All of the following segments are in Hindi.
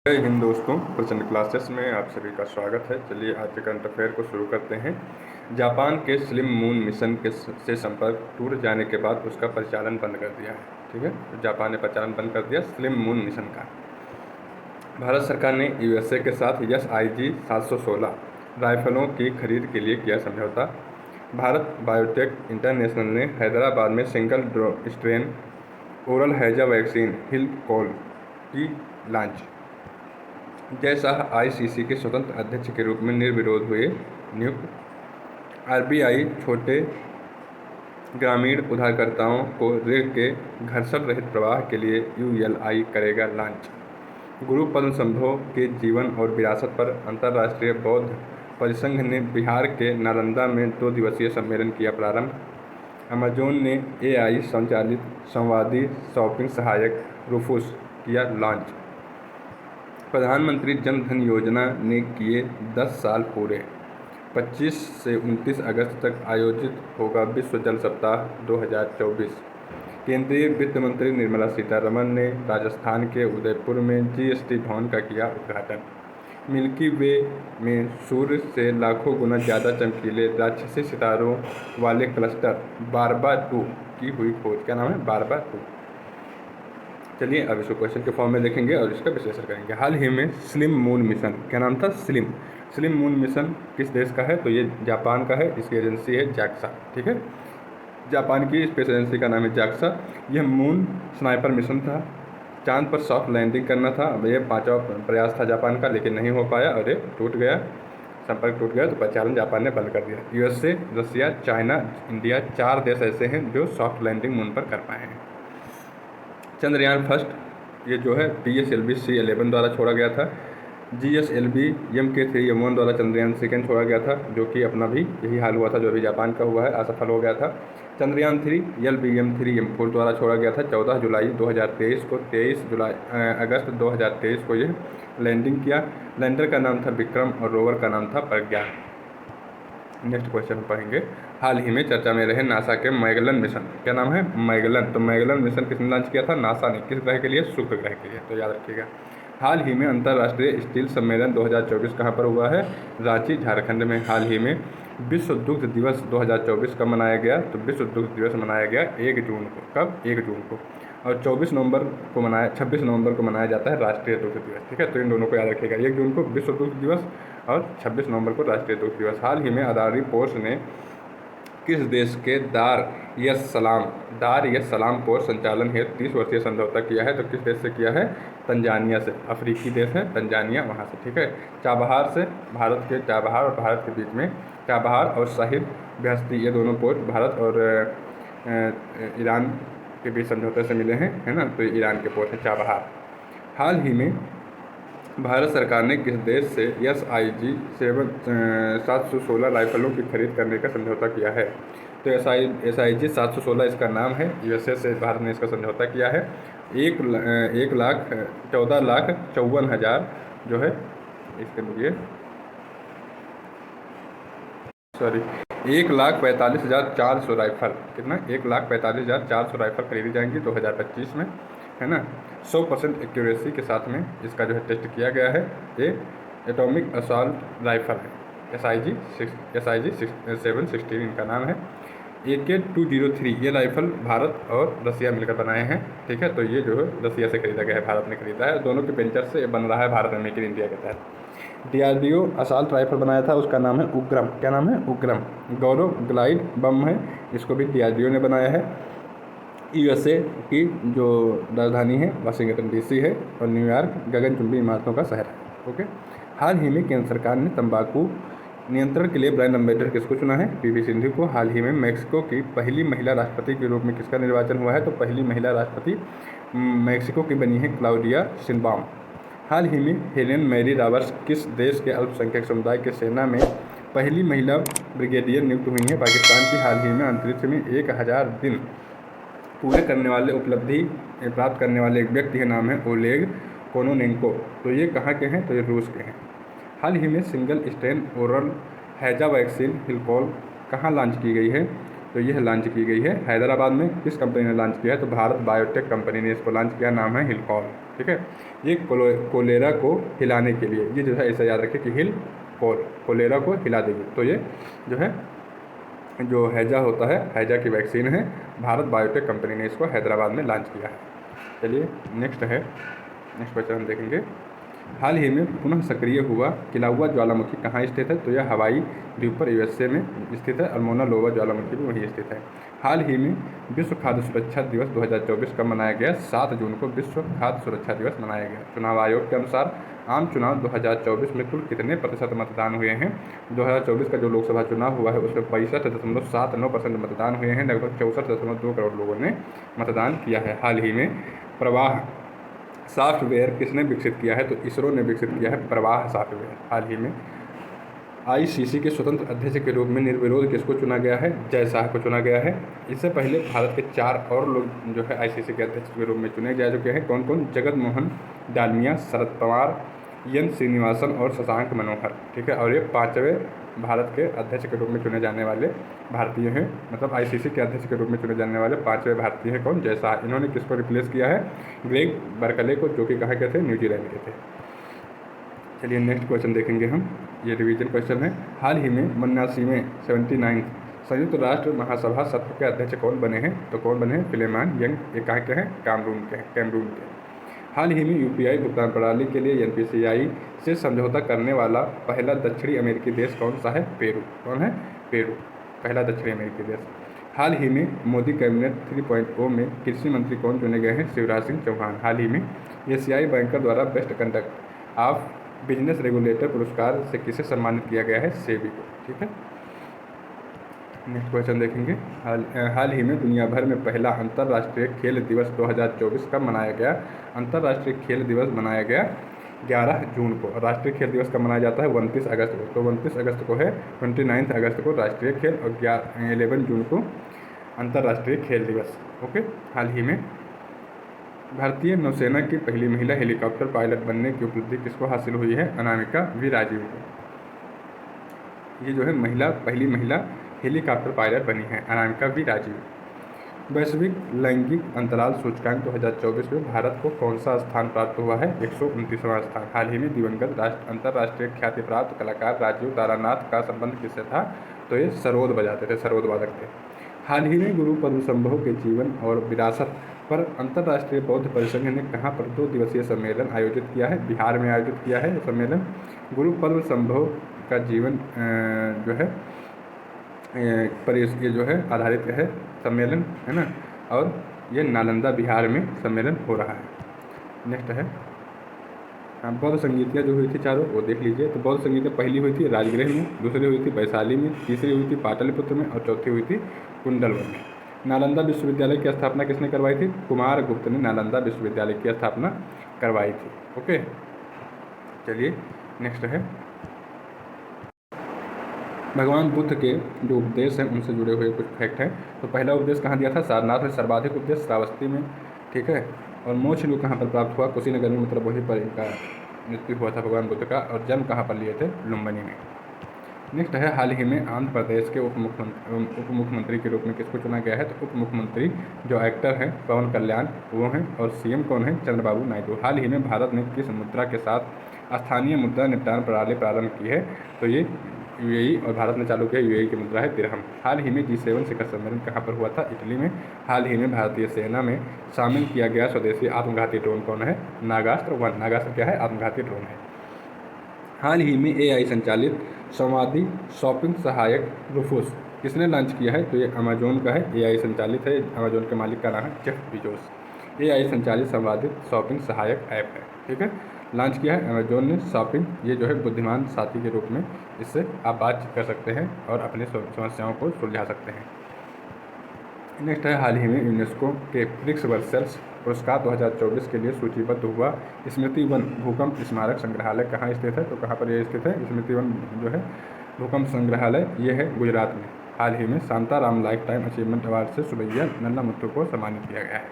जय हिंद दोस्तों, प्रचंड क्लासेस में आप सभी का स्वागत है। चलिए आज के करंट अफेयर को शुरू करते हैं। जापान के स्लिम मून मिशन से संपर्क टूट जाने के बाद उसका परिचालन बंद कर दिया है। ठीक है, तो जापान ने परिचालन बंद कर दिया स्लिम मून मिशन का। भारत सरकार ने यूएसए के साथ SIG 716 राइफलों की खरीद के लिए किया समझौता। भारत बायोटेक इंटरनेशनल ने हैदराबाद में सिंगल स्ट्रेन ओरल हैजा वैक्सीन हिलकॉल की लॉन्च। जय शाह ICC के स्वतंत्र अध्यक्ष के रूप में निर्विरोध हुए नियुक्त। RBI छोटे ग्रामीण उधारकर्ताओं को ऋण के घर्षण रहित प्रवाह के लिए ULI करेगा लॉन्च। गुरु पद्म संभव के जीवन और विरासत पर अंतर्राष्ट्रीय बौद्ध परिसंघ ने बिहार के नालंदा में 2 दिवसीय सम्मेलन किया प्रारंभ। अमेजोन ने AI संचालित संवादी शॉपिंग सहायक रूफूस किया लॉन्च। प्रधानमंत्री जन धन योजना ने किए 10 साल पूरे। 25 से 29 अगस्त तक आयोजित होगा विश्व जल सप्ताह 2024। केंद्रीय वित्त मंत्री निर्मला सीतारमण ने राजस्थान के उदयपुर में GST भवन का किया उद्घाटन। मिल्की वे में सूर्य से लाखों गुना ज़्यादा चमकीले राक्षसी सितारों वाले क्लस्टर बारबा-2 की हुई खोज। क्या नाम है? बारबा-2। चलिए अब इसको क्वेश्चन के फॉर्म में देखेंगे और इसका विश्लेषण करेंगे। हाल ही में स्लिम मून मिशन, क्या नाम था? स्लिम मून मिशन किस देश का है? तो ये जापान का है। इसकी एजेंसी है JAXA। ठीक है, जापान की स्पेस एजेंसी का नाम है JAXA। यह मून स्नाइपर मिशन था। चांद पर सॉफ्ट लैंडिंग करना था। ये 5वां प्रयास था जापान का, लेकिन नहीं हो पाया और ये टूट गया, संपर्क टूट गया, तो परिचालन जापान ने बंद कर दिया। USA, रसिया, चाइना, इंडिया 4 देश ऐसे हैं जो सॉफ्ट लैंडिंग मून पर कर पाए हैं। चंद्रयान फर्स्ट ये जो है PSLV C11 द्वारा छोड़ा गया था। GSLV MK3M1 द्वारा चंद्रयान सेकेंड छोड़ा गया था, जो कि अपना भी यही हाल हुआ था जो अभी जापान का हुआ है, असफल हो गया था। चंद्रयान 3 LVM3M4 द्वारा छोड़ा गया था 14 जुलाई 2023 को। 23 अगस्त 2023 को यह लैंडिंग किया। लैंडर का नाम था विक्रम और रोवर का नाम था प्रज्ञान। नेक्स्ट क्वेश्चन पढ़ेंगे। हाल ही में चर्चा में रहे नासा के मैगलन मिशन। क्या नाम है? मैगलन। तो मैगलन मिशन किसने लॉन्च किया था? नासा ने। किस ग्रह के लिए? शुक्र ग्रह के लिए, तो याद रखिएगा। हाल ही में अंतर्राष्ट्रीय स्टील सम्मेलन 2024 कहाँ पर हुआ है? रांची, झारखंड में। हाल ही में विश्व दुग्ध दिवस 2024 कब मनाया गया? तो विश्व दुग्ध दिवस मनाया गया 1 जून को। कब? 1 जून को। और 26 नवंबर को मनाया जाता है राष्ट्रीय दुग्ध दिवस। ठीक है, तो इन दोनों को याद रखिएगा। 1 जून को विश्व दुग्ध दिवस और 26 नवंबर को राष्ट्रीय दुग्ध दिवस। हाल ही में अदानी पोर्ट ने किस देश के दार यस सलाम पोर्ट संचालन हेतु 30 वर्षीय समझौता किया है? तो किस देश से किया है? तंजानिया से। अफ्रीकी देश है तंजानिया, वहाँ से। ठीक है, चाबहार से, चाबहार और भारत के बीच में चाबहार और साहिब बेहस्ती, ये दोनों पोर्ट भारत और ईरान के बीच समझौते से मिले हैं, है ना। तो ईरान के पोर्ट है चाबहार। हाल ही में भारत सरकार ने किस देश से SIG 716 राइफलों की खरीद करने का समझौता किया है? तो SIG 716 इसका नाम है। USA से भारत ने इसका समझौता किया है। 1,14,54,000 जो है इसके लिए 1,45,400 राइफल। कितना? 1,45,400 राइफल खरीदी जाएंगी 2025 में, है ना। 100% एक्यूरेसी के साथ में इसका जो है टेस्ट किया गया है। ये एटॉमिक असॉल्ट राइफल है। SIG 716 इनका नाम है। AK-203 ये राइफल भारत और रसिया मिलकर बनाए हैं। ठीक है, तो ये जो है रसिया से खरीदा गया है, भारत ने खरीदा है। दोनों के वेंचर से ये बन रहा है भारत में, मेक इन इंडिया के तहत। DRDO असॉल्ट राइफल बनाया था, उसका नाम है उग्रम। क्या नाम है? उग्रम। गौरव ग्लाइड बम है, इसको भी DRDO ने बनाया है। USA की जो राजधानी है वाशिंगटन DC है और न्यूयॉर्क गगनचुंबी इमारतों का शहर है। ओके। हाल ही में केंद्र सरकार ने तंबाकू नियंत्रण के लिए ब्रांड एम्बेसडर किसको चुना है? PV सिंधु को। हाल ही में मैक्सिको की पहली महिला राष्ट्रपति के रूप में किसका निर्वाचन हुआ है? तो पहली महिला राष्ट्रपति मैक्सिको की बनी है क्लाउडिया शिनबाम। हाल ही में हेलेन मैरी रॉबर्ट्स किस देश के अल्पसंख्यक समुदाय के सेना में पहली महिला ब्रिगेडियर नियुक्त हुई हैं? पाकिस्तान की। हाल ही में अंतरिक्ष में 1000 दिन पूरे करने वाले उपलब्धि प्राप्त करने वाले एक व्यक्ति का नाम है ओलेग कोनोनेंको। तो ये कहाँ के हैं? तो ये रूस के हैं। हाल ही में सिंगल स्ट्रेन ओरल हैजा वैक्सीन हिलकॉल कहाँ लॉन्च की गई है? तो यह लॉन्च की गई है हैदराबाद में। किस कंपनी ने लॉन्च किया है? तो भारत बायोटेक कंपनी ने इसको लॉन्च किया, नाम है हिलकॉल। ठीक है। ये कोलेरा को हिलाने के लिए, ये जो है ऐसा याद रखें कि हिल कोलेरा को हिला देगी। तो ये जो है जो हैजा होता है, हैजा की वैक्सीन है, भारत बायोटेक कंपनी ने इसको हैदराबाद में लॉन्च किया है। चलिए नेक्स्ट क्वेश्चन हम देखेंगे। हाल ही में पुनः सक्रिय हुआ किलाउआ ज्वालामुखी कहाँ स्थित है? तो यह हवाई द्वीप पर यूएसए में स्थित है और मोना लोवा ज्वालामुखी भी वहीं स्थित है। हाल ही में विश्व खाद्य सुरक्षा दिवस 2024 कब मनाया गया? 7 जून को विश्व खाद्य सुरक्षा दिवस मनाया गया। चुनाव आयोग के अनुसार आम चुनाव 2024 में कुल कितने प्रतिशत मतदान हुए हैं? 2024 का जो लोकसभा चुनाव हुआ है उसमें 65.79% मतदान हुए हैं। लगभग 64.2 करोड़ लोगों ने मतदान किया है। हाल ही में प्रवाह सॉफ्टवेयर किसने विकसित किया है? तो इसरो ने विकसित किया है प्रवाह सॉफ्टवेयर। हाल ही में आईसीसी के स्वतंत्र अध्यक्ष के रूप में निर्विरोध किसको चुना गया है? जय शाह को चुना गया है। इससे पहले भारत के 4 और लोग जो है आईसीसी के अध्यक्ष के रूप में चुने जा चुके हैं। कौन कौन? जगत मोहन डालमिया, शरद पवार, एन श्रीनिवासन और शशांक मनोहर। ठीक है। और ये 5वें भारत के अध्यक्ष के रूप में चुने जाने वाले भारतीय हैं, मतलब आईसीसी के अध्यक्ष के रूप में चुने जाने वाले 5वें भारतीय हैं। कौन? जय शाह। इन्होंने किसको रिप्लेस किया है? ग्रेग बर्कले को, जो कि कहाँ के थे? न्यूजीलैंड के थे। चलिए नेक्स्ट क्वेश्चन देखेंगे हम। ये रिवीजन क्वेश्चन है। हाल ही में 79वें 79 संयुक्त राष्ट्र महासभा सत्र के अध्यक्ष कौन बने हैं? तो कौन बने हैं? फिलेमॉन यंग। ये कहाँ के हैं? कैमरून के। हाल ही में यूपीआई भुगतान प्रणाली के लिए एनपीसीआई से समझौता करने वाला पहला दक्षिणी अमेरिकी देश कौन सा है? पेरू। कौन है? पेरू, पहला दक्षिणी अमेरिकी देश। हाल ही में मोदी कैबिनेट 3.0 में कृषि मंत्री कौन चुने गए हैं? शिवराज सिंह चौहान। हाल ही में एशियाई बैंकर द्वारा best conduct of business regulator पुरस्कार से किसे सम्मानित किया गया है? सेबी को। ठीक है। नेक्स्ट क्वेश्चन देखेंगे। हाल ही में दुनिया भर में पहला अंतर्राष्ट्रीय खेल दिवस 2024 कब मनाया गया? अंतर्राष्ट्रीय खेल दिवस मनाया गया 11 जून को। राष्ट्रीय खेल दिवस कब मनाया जाता है? 29 अगस्त को। तो 29 अगस्त को है, 29 अगस्त को राष्ट्रीय खेल और 11 जून को अंतर्राष्ट्रीय खेल दिवस। ओके। हाल ही में भारतीय नौसेना की पहली महिला हेलीकॉप्टर पायलट बनने की उपलब्धि किसको हासिल हुई है? अनामिका वी राजीव को। ये जो है पहली महिला हेलीकॉप्टर पायलट बनी है, अनामिका वी राजीव। वैश्विक लैंगिक अंतराल सूचकांक 2024 में भारत को कौन सा स्थान प्राप्त हुआ है? 129वां स्थान। हाल ही में दिवंगत अंतर्राष्ट्रीय ख्याति प्राप्त कलाकार राजीव तारानाथ का संबंध किससे था? तो ये सरोद बजाते थे, सरोद वादक थे। हाल ही में गुरु पद्मसंभव के जीवन और विरासत पर अंतर्राष्ट्रीय बौद्ध परिसंघ ने कहाँ पर 2 दिवसीय सम्मेलन आयोजित किया है? बिहार में आयोजित किया है सम्मेलन। गुरु पद्मसंभव का जीवन जो है पर ये जो है आधारित है सम्मेलन, है ना। और ये नालंदा बिहार में सम्मेलन हो रहा है। नेक्स्ट है बौद्ध संगीतियाँ जो हुई थी चारों, वो देख लीजिए। तो बौद्ध संगीतियाँ पहली हुई थी राजगृह में, दूसरी हुई थी वैशाली में, तीसरी हुई थी पाटलिपुत्र में और चौथी हुई थी कुंडलवन में। नालंदा विश्वविद्यालय की स्थापना किसने करवाई थी? कुमारगुप्त ने नालंदा विश्वविद्यालय की स्थापना करवाई थी। ओके। चलिए नेक्स्ट है भगवान बुद्ध के जो उपदेश हैं उनसे जुड़े हुए कुछ फैक्ट हैं। तो पहला उपदेश कहाँ दिया था? सारनाथ में। सर्वाधिक उपदेश श्रावस्ती में। ठीक है। और मोक्ष को कहाँ पर प्राप्त हुआ? कुशीनगर में, मतलब वहीं पर इनका मृत्यु हुआ था भगवान बुद्ध का। और जन्म कहाँ पर लिए थे? लुम्बिनी में। नेक्स्ट है हाल ही में आंध्र प्रदेश के उप मुख्यमंत्री के रूप में किसको चुना गया है? तो उप मुख्यमंत्री जो एक्टर हैं पवन कल्याण वो हैं, और सीएम कौन है? चंद्रबाबू नायडू। हाल ही में भारत ने किस मुद्रा के साथ स्थानीय मुद्रा निपटान प्रणाली प्रारंभ की है? तो ये यूएई, और भारत ने चालू किया यूएई की मुद्रा है दिरहम। हाल ही में G7 शिखर सम्मेलन कहाँ पर हुआ था? इटली में। हाल ही में भारतीय सेना में शामिल किया गया स्वदेशी आत्मघाती ड्रोन कौन है? नागास्त्र 1। नागास्त्र क्या है? आत्मघाती ड्रोन है। हाल ही में AI संचालित संवादी शॉपिंग सहायक रूफोस किसने लॉन्च किया है? तो ये अमेजोन का है, AI संचालित है। अमेजोन के मालिक का नाम है जेफ बेजोस। AI संचालित संवादित शॉपिंग सहायक ऐप है। ठीक है। लॉन्च किया है अमेजोन ने शॉपिंग। ये जो है बुद्धिमान साथी के रूप में इससे आप बातचीत कर सकते हैं और अपनी समस्याओं को सुलझा सकते हैं। नेक्स्ट है हाल ही में यूनेस्को के ब्रिक्स वर्सेस पुरस्कार 2024 के लिए सूचीबद्ध हुआ स्मृति वन भूकंप स्मारक संग्रहालय कहाँ स्थित है? तो कहाँ पर यह स्थित है? स्मृति वन जो है भूकंप संग्रहालय ये है गुजरात में। हाल ही में Shantaram life time achievement award से सुबैया नल्ला मुत्तू को सम्मानित किया गया है।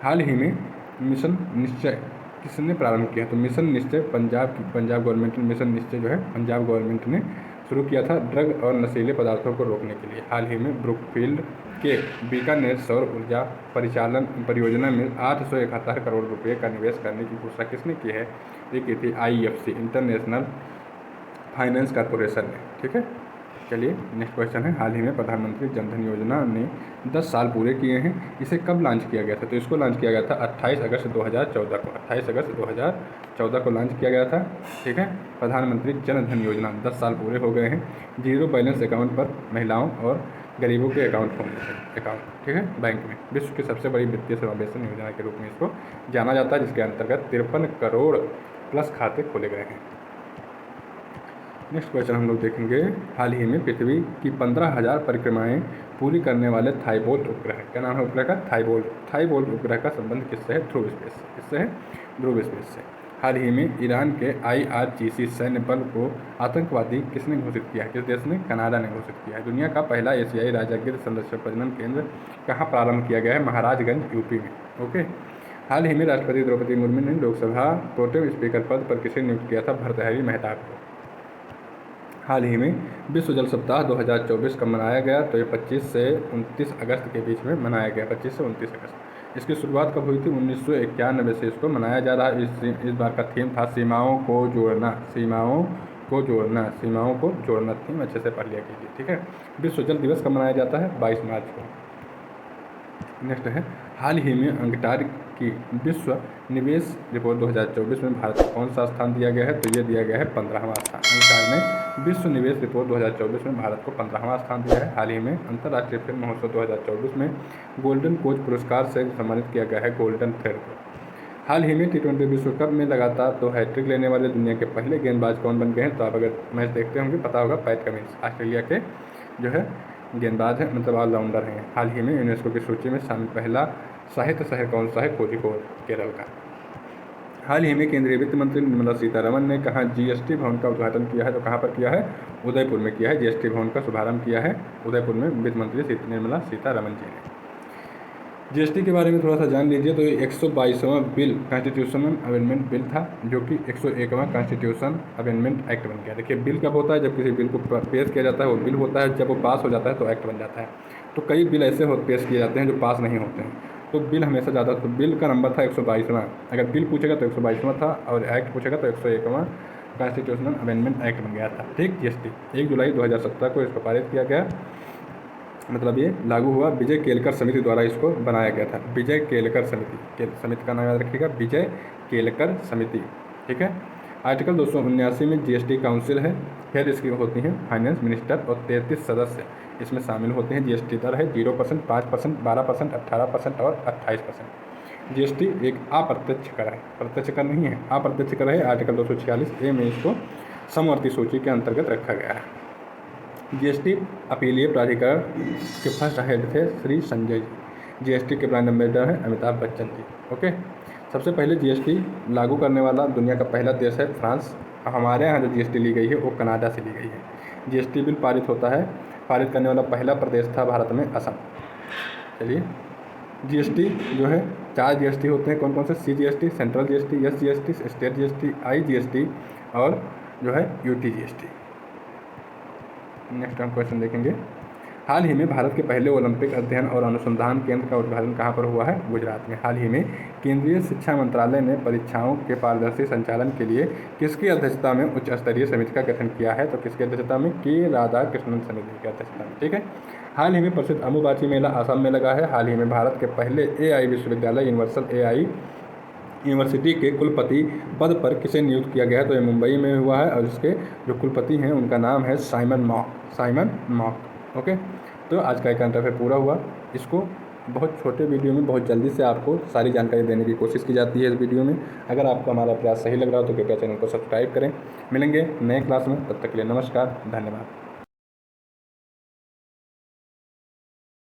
हाल ही में मिशन निश्चय किसने प्रारंभ किया? तो मिशन निश्चय पंजाब गवर्नमेंट ने, मिशन निश्चय जो है पंजाब गवर्नमेंट ने शुरू किया था ड्रग और नशीले पदार्थों को रोकने के लिए। हाल ही में ब्रुकफील्ड के बीकानेर सौर ऊर्जा परिचालन परियोजना में 871 करोड़ रुपये का निवेश करने की घोषणा किसने की है? ये की थी IFC, इंटरनेशनल फाइनेंस कॉरपोरेशन ने। ठीक है, चलिए नेक्स्ट क्वेश्चन है, हाल ही में प्रधानमंत्री जनधन योजना ने 10 साल पूरे किए हैं, इसे कब लॉन्च किया गया था? तो इसको लॉन्च किया गया था 28 अगस्त 2014 को। 28 अगस्त 2014 को लॉन्च किया गया था। ठीक है, प्रधानमंत्री जनधन योजना 10 साल पूरे हो गए हैं। जीरो बैलेंस अकाउंट पर महिलाओं और गरीबों के अकाउंट खोलने से अकाउंट, ठीक है, बैंक में विश्व की सबसे बड़ी वित्तीय समावेशन योजना के रूप में इसको जाना जाता है, जिसके अंतर्गत 53 करोड़ प्लस खाते खोले गए हैं। नेक्स्ट क्वेश्चन हम लोग देखेंगे, हाल ही में पृथ्वी की 15,000 परिक्रमाएं पूरी करने वाले थाईबोल्ट उपग्रह, क्या नाम है उपग्रह का? थाईबोल्ट उपग्रह का संबंध किससे है? ध्रुव स्पेस से। किससे है? ध्रुव स्पेस से। हाल ही में ईरान के IRGC सैन्य बल को आतंकवादी किसने घोषित किया है? किस देश ने? कनाडा ने घोषित किया है। दुनिया का पहला एशियाई राजागिर संरक्षण प्रजनन केंद्र कहाँ प्रारंभ किया गया है? महाराजगंज, यूपी में। ओके, हाल ही में राष्ट्रपति द्रौपदी मुर्मू ने लोकसभा प्रोटेम स्पीकर पद पर किसे नियुक्त किया था? भर्तृहरि मेहताब को। हाल ही में विश्व जल सप्ताह 2024 कब मनाया गया? तो ये 25 से 29 अगस्त के बीच में मनाया गया, 25 से 29 अगस्त। इसकी शुरुआत कब हुई थी? 1991 से इसको मनाया जा रहा है। इस बार का थीम था सीमाओं को जोड़ना, सीमाओं को जोड़ना थीम अच्छे से पढ़ लिया कीजिए। ठीक है, विश्व जल दिवस कब मनाया जाता है? 22 मार्च को। नेक्स्ट है, हाल ही में अंकटार की विश्व निवेश रिपोर्ट 2024 में भारत को कौन सा स्थान दिया गया है? तो ये दिया गया है 15वां स्थान। अंकटार ने विश्व निवेश रिपोर्ट 2024 में भारत को 15वां स्थान दिया है। हाल ही में अंतर्राष्ट्रीय फिल्म महोत्सव 2024 में गोल्डन कोच पुरस्कार से सम्मानित किया गया है गोल्डन थ्रेड को। हाल ही में T20 विश्व कप में लगातार 2 हैट्रिक लेने वाले दुनिया के पहले गेंदबाज कौन बन गए हैं? तो आप अगर मैच देखते होंगे पता होगा, पैट कमिंस ऑस्ट्रेलिया के जो है गेंदबाज है, मतलब ऑलराउंडर हैं। हाल ही में यूनेस्को की सूची में शामिल पहला साहित्य शहर कौन सा है? कोझिकोड, केरल का। हाल ही में केंद्रीय वित्त मंत्री निर्मला सीतारमण ने कहाँ GST भवन का उद्घाटन किया है? तो कहाँ पर किया है? उदयपुर में किया है। GST भवन का शुभारंभ किया है उदयपुर में वित्त मंत्री निर्मला सीतारमण जी ने। GST के बारे में थोड़ा सा जान लीजिए। तो ये 122वां बिल कॉन्स्टिट्यूशनल अमेंडमेंट बिल था, जो कि 101वां कॉन्स्टिट्यूशन अमेंडमेंट एक्ट बन गया। देखिए, बिल कब होता है? जब किसी बिल को पेश किया जाता है वो बिल होता है, जब वो पास हो जाता है तो एक्ट बन जाता है। तो कई बिल ऐसे पेश किए जाते हैं जो पास नहीं होते हैं, तो बिल हमेशा ज़्यादा, तो बिल का नंबर था 122वां। अगर बिल पूछेगा तो 122वां था, और एक्ट पूछेगा तो 101वां कॉन्स्टिट्यूशनल अमेंडमेंट एक्ट बन गया था। ठीक, GST 1 जुलाई 2017 को इसको पारित किया गया, मतलब ये लागू हुआ। विजय केलकर समिति द्वारा इसको बनाया गया था। विजय केलकर समिति, समिति का नाम याद रखिएगा, विजय केलकर समिति। ठीक है, आर्टिकल 279 में GST काउंसिल है, फिर इसकी होती हैं फाइनेंस मिनिस्टर और 33 सदस्य इसमें शामिल होते हैं। GST दर है 0%, 5%, 12%, 18% और 28%। GST एक अप्रत्यक्ष कर है, प्रत्यक्ष कर नहीं है, अप्रत्यक्ष कर है। आर्टिकल 246A में इसको समवर्ती सूची के अंतर्गत रखा गया है। GST अपीलीय प्राधिकरण के फर्स्ट हेड थे श्री संजय जी। GST के ब्रांड एम्बेसडर हैं अमिताभ बच्चन जी। ओके, सबसे पहले GST लागू करने वाला दुनिया का पहला देश है फ्रांस। हमारे यहाँ जो GST ली गई है वो कनाडा से ली गई है। GST बिल पारित करने वाला पहला प्रदेश था भारत में असम। चलिए, GST जो है 4 GST होते हैं, कौन कौन से? CGST, central GST, SGST, state GST, IGST और जो है UT GST। नेक्स्ट हम क्वेश्चन देखेंगे, हाल ही में भारत के पहले ओलंपिक अध्ययन और अनुसंधान केंद्र का उद्घाटन कहाँ पर हुआ है? गुजरात में। हाल ही में केंद्रीय शिक्षा मंत्रालय ने परीक्षाओं के पारदर्शी संचालन के लिए किसकी अध्यक्षता में उच्च स्तरीय समिति का गठन किया है? तो किसकी अध्यक्षता में? के राधाकृष्णन समिति की अध्यक्षता में। ठीक है, हाल ही में प्रसिद्ध अम्बुबाची मेला आसाम में लगा है। हाल ही में भारत के पहले AI विश्वविद्यालय यूनिवर्सल AI यूनिवर्सिटी के कुलपति पद पर किसे नियुक्त किया गया है? तो ये मुंबई में हुआ है, और इसके जो कुलपति हैं उनका नाम है साइमन मॉक। ओके, तो आज का करंट अफेयर पूरा हुआ। इसको बहुत छोटे वीडियो में बहुत जल्दी से आपको सारी जानकारी देने की कोशिश की जाती है इस वीडियो में। अगर आपको हमारा प्रयास सही लग रहा हो तो कृपया चैनल को सब्सक्राइब करें। मिलेंगे नए क्लास में, तब तक के लिए नमस्कार, धन्यवाद।